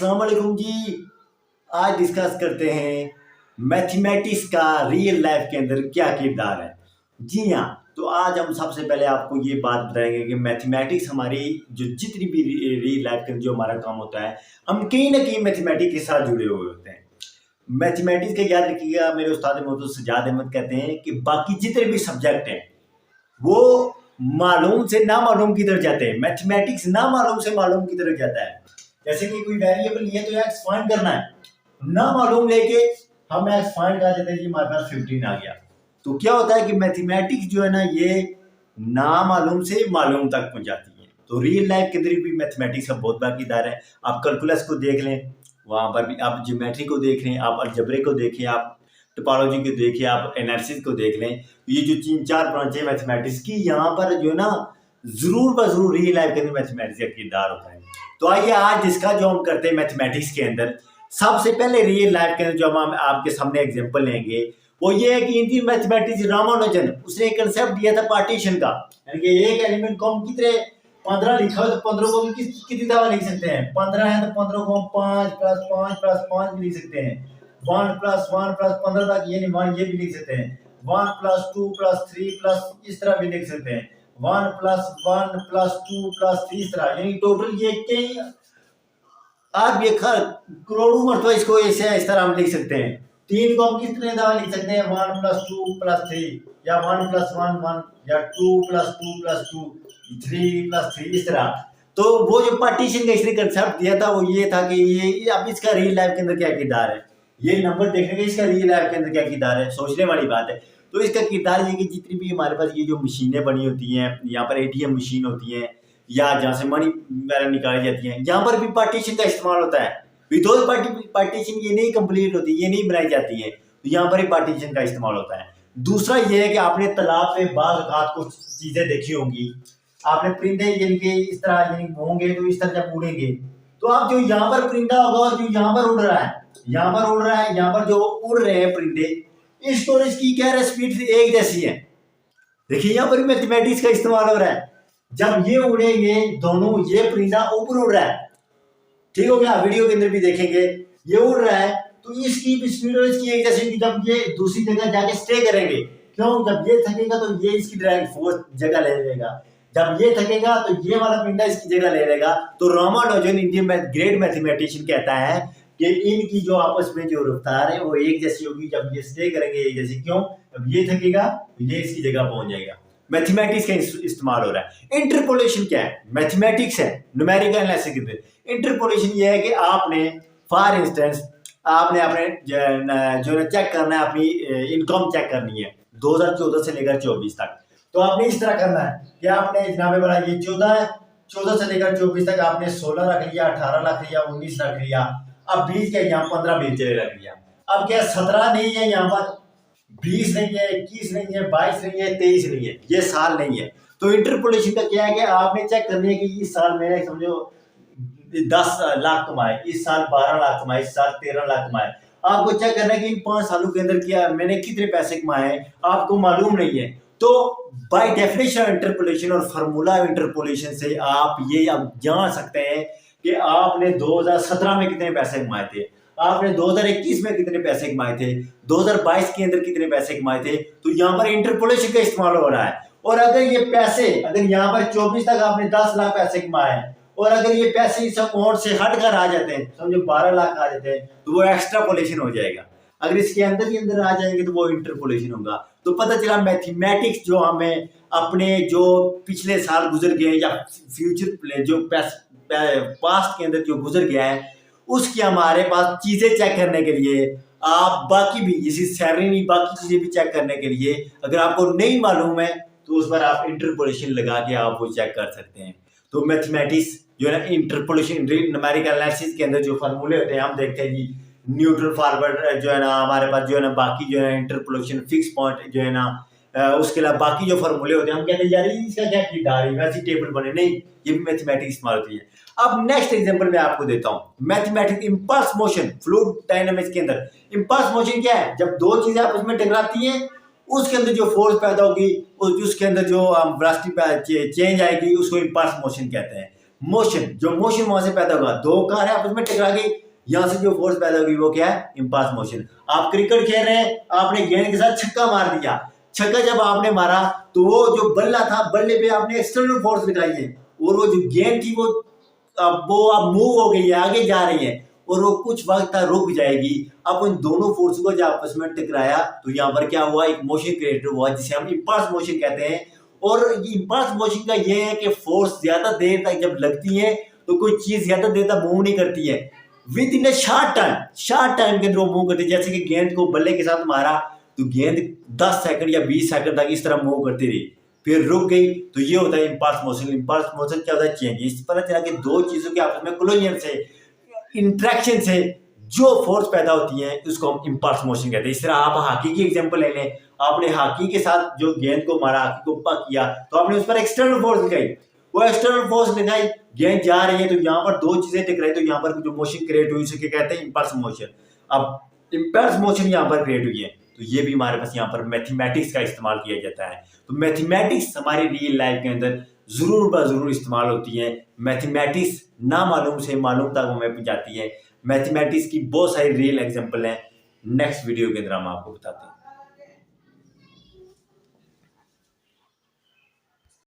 अस्सलाम वालेकुम जी। आज डिस्कस करते हैं मैथमेटिक्स का रियल लाइफ के अंदर क्या किरदार है। जी हाँ, तो आज हम सबसे पहले आपको ये बात बताएंगे कि मैथमेटिक्स हमारी जो जितनी भी रियल लाइफ के अंदर जो हमारा काम होता है, हम कहीं ना कहीं मैथमेटिक्स के साथ जुड़े हुए होते हैं। मैथमेटिक्स का याद रखिएगा, मेरे उस्ताद मौजूद सजाद अहमद कहते हैं कि बाकी जितने भी सब्जेक्ट हैं वो मालूम से ना मालूम की तरफ जाते हैं, मैथमेटिक्स ना मालूम से मालूम की तरफ जाता है। जैसे कि कोई वेरिएबल है तो एक्स फाइंड करना है, ना मालूम लेके हम एक्स फाइंड कर देते हैं जी, हमारे पास 15 आ गया। तो क्या होता है कि मैथमेटिक्स जो है ना, ये ना मालूम से मालूम तक पहुंचाती है। तो रियल लाइफ के अंदर भी मैथमेटिक्स का बहुत बड़ा किरदार है। आप कैलकुलस को देख लें, वहां पर भी आप ज्योमेट्री को देख लें, आप अलजेब्रे को देखें, आप टोपोलॉजी को देखिए, आप एनालिसिस को देख लें। ये जो 3-4 ब्रांच है मैथमेटिक्स की, यहाँ पर जो है ना जरूर ब जरूर रियल लाइफ के अंदर मैथमेटिक्स का किरदार होता है। तो आइए आज इसका जो हम करते हैं मैथमेटिक्स के अंदर, सबसे पहले रियल लाइफ के अंदर जो हम आपके सामने एग्जांपल लेंगे वो ये है कि इंडियन मैथमेटिक्स रामानुजन, उसने एक कंसेप्ट दिया था पार्टीशन का, यानी कि एक एलिमेंट को हम कितने 15 लिखा हो तो 15 को भी कितनी दफा लिख सकते हैं। 15 है तो 15 को हम 5 + 5 + 5 भी लिख सकते हैं। 1 + 1 + 15 तक ये नहीं 1 ये भी लिख सकते हैं। 1 + 2 + 3 इस तरह भी लिख सकते हैं। 1 + 1 + 2 + 3 इस तरह, यानी टोटल ये कई आप ये करोड़ों मरतबा इसको ऐसे इस तरह हम लिख सकते हैं। 3 को हम कितने दफा लिख सकते हैं, 1 + 2 + 3 या 1 + 1 1 या 2 + 2 + 2 3 + 3 इस तरह। तो वो जो पार्टीशन का इसने कंसेप्ट दिया था वो ये था कि ये अब इसका रियल लाइफ के अंदर क्या किरदार है, ये नंबर देखने का इसका रियल लाइफ के अंदर क्या किरदार है, सोचने वाली बात है। तो इसका किरदार ये कि जितनी भी हमारे पास ये जो मशीनें बनी होती हैं, यहाँ पर एटीएम मशीन होती है या जहाँ से मनी वगैरह निकाली जाती है, यहाँ पर भी पार्टीशन का इस्तेमाल होता है। विदाउट पार्टीशन ये नहीं कंप्लीट होती, ये नहीं बनाई जाती है, तो यहाँ पर ही पार्टीशन का इस्तेमाल होता है। दूसरा ये है कि आपने तालाब में बाज़ औक़ात कुछ चीजें देखी होंगी, आपने परिंदे यानी कि इस तरह यानी होंगे तो इस तरह जब उड़ेंगे तो आप जो यहाँ पर परिंदा होगा और जो यहाँ पर उड़ रहा है, यहाँ पर उड़ रहा है, यहाँ पर जो उड़ रहे हैं परिंदे, इसको और इसकी क्या है स्पीड एक जैसी है। देखिए यहाँ पर मैथमेटिक्स का इस्तेमाल हो रहा है। जब ये उड़ेंगे दोनों, ये परिंदा ऊपर उड़ रहा है, ठीक हो गया, वीडियो के अंदर भी देखेंगे ये उड़ रहा है तो इसकी भी स्पीड और इसकी एक जैसी। जब ये दूसरी जगह जाके स्टे करेंगे, क्यों, जब ये थकेगा तो ये इसकी ड्राइविंग फोर्स जगह ले लेगा, जब ये थकेगा तो ये वाला परिंदा इसकी जगह ले लेगा। तो रामानुजन इंडियन ग्रेट मैथमेटिशियन कहता है कि इनकी जो आपस में जो रफ्तार है वो एक जैसी होगी, जब ये स्टे करेंगे एक जैसी। क्यों, जब ये थकेगा तो ये इसकी जगह पहुंच जाएगा। मैथमेटिक्स का इस्तेमाल हो रहा है। इंटरपोलेशन क्या है, मैथमेटिक्स है, न्यूमेरिकल एनालिसिस के अंदर इंटरपोलेशन ये है कि आपने फॉर इंस्टेंस आपने अपने जो चेक करना है, अपनी इनकम चेक करनी है 2014 से लेकर 24 तक। तो आपने इस तरह करना है कि आपने जनाबे वाला ये 14 है, 14 से लेकर 24 तक आपने 16 रख लिया, 18 रख लिया, 19 रख लिया, अब 20 के यहाँ 15 20 रख लिया। अब क्या 17 नहीं है, यहाँ पर 20 नहीं है, 21 नहीं है, 22 नहीं है, 23 नहीं है, ये साल नहीं है। तो इंटरपोलेशन का क्या है कि आपने चेक करनी है कि इस साल मैंने समझो 10 लाख कमाए, इस साल 12 लाख कमाए, इस साल 13 लाख कमाए। आपको चेक करना है कि इन 5 सालों के अंदर क्या मैंने कितने पैसे कमाए, आपको मालूम नहीं है। तो बाय डेफिनेशन इंटरपोलेशन और फार्मूला इंटरपोलेशन से आप ये अब जान सकते हैं कि आपने 2017 में कितने पैसे कमाए थे, आपने 2021 में कितने पैसे कमाए थे, 2022 के अंदर कितने पैसे कमाए थे। तो यहाँ पर इंटरपोलेशन का इस्तेमाल हो रहा है। और अगर ये पैसे, अगर यहाँ पर 24 तक आपने 10 लाख पैसे कमाए और अगर ये पैसे इस अमाउंट से हट कर आ जाते हैं, समझो 12 लाख आ जाते हैं, तो वो एक्स्ट्रापोलेशन हो जाएगा। अगर इसके अंदर ही अंदर आ जाएंगे तो वो इंटरपोलेशन होगा। तो पता चला मैथमेटिक्स जो हमें अपने जो पिछले साल गुजर गए या फ्यूचर जो पास्ट के अंदर जो गुजर गया है उसकी हमारे पास चीजें चेक करने के लिए, आप बाकी भी इसी सैलरी नहीं बाकी चीजें भी चेक करने के लिए अगर आपको नहीं मालूम है तो उस पर आप इंटरपोलेशन लगा के आप वो चेक कर सकते हैं। तो मैथमेटिक्स जो है ना, इंटरपोलेशन न्यूमेरिकल एनालिसिस के अंदर जो फार्मूले होते हैं हम देखते हैं जी, न्यूट्रल फॉरवर्ड जो है ना हमारे पास जो है ना, बाकी जो है इंटरपोलेशन फिक्स पॉइंट जो है ना, उसके अलावा बाकी जो फार्मूले होते हैं हम कहते हैं यार इसका क्या किरदार है, वैसी टेबल बने नहीं, ये भी मैथमेटिक्स इस्तेमाल होती है। अब नेक्स्ट एग्जांपल मैं आपको देता हूं, mathematics impulse motion fluid dynamics के अंदर। इम्पल्स मोशन क्या है, जब दो चीजें आपस में टकराती हैं उसके अंदर जो फोर्स पैदा होगी, उसके अंदर जो वेलोसिटी चेंज आएगी, उसको इम्पल्स मोशन कहते हैं। मोशन, जो मोशन वहां से पैदा होगा, दो कार है आपस में टकरा गई, यहां से जो फोर्स पैदा होगी वो क्या है, इम्पल्स मोशन। आप क्रिकेट खेल रहे हैं, आपने गेंद के साथ छक्का मार दिया, छक्का जब आपने मारा तो वो जो बल्ला था, बल्ले पे आपने एक्सटर्नल फोर्स लगाई है, और वो जो गेंद थी वो अब मूव हो गई है, आगे जा रही है, और वो कुछ वक्त तक रुक जाएगी। अब उन दोनों फोर्स को जब आपस में टकराया तो यहाँ पर क्या हुआ, एक मोशन क्रिएट हुआ जिसे हम इम्पल्स मोशन कहते हैं। और इम्पल्स मोशन का ये है कि फोर्स ज्यादा देर तक जब लगती है तो कोई चीज ज्यादा देर तक मूव नहीं करती है, विद इन शॉर्ट टाइम के अंदर वो मूव करती है। जैसे कि गेंद को बल्ले के साथ मारा तो गेंद 10 सेकंड या 20 सेकंड तक इस तरह मूव करती रही, फिर रुक गई, तो ये होता है इम्पल्स मोशन। इम्पल्स मोशन क्या होता है, चेंज। इस पता चला कि दो चीजों के आपस में कोलिजन से, इंट्रैक्शन से जो फोर्स पैदा होती है उसको हम इम्पल्स मोशन कहते हैं। इस तरह आप हॉकी की एग्जांपल ले लें, आपने हॉकी के साथ जो गेंद को मारा, हॉकी को पक किया, तो आपने उस पर एक्सटर्नल फोर्स लगाई, वो एक्सटर्नल फोर्स लगाई, गेंद जा रही है, तो यहाँ पर दो चीजें टकराई, तो यहाँ पर जो मोशन क्रिएट हुई उसे क्या कहते हैं, इम्पल्स मोशन। अब इम्पल्स मोशन यहाँ पर क्रिएट हुई है, तो ये भी हमारे पास यहाँ पर मैथमेटिक्स का इस्तेमाल किया जाता है। तो मैथमेटिक्स हमारी रियल लाइफ के अंदर जरूर ब जरूर इस्तेमाल होती है। मैथमेटिक्स ना मालूम से मालूम तक हमें पहुंचाती है। मैथमेटिक्स की बहुत सारी रियल एग्जांपल हैं, नेक्स्ट वीडियो के अंदर हम आपको बताते हैं।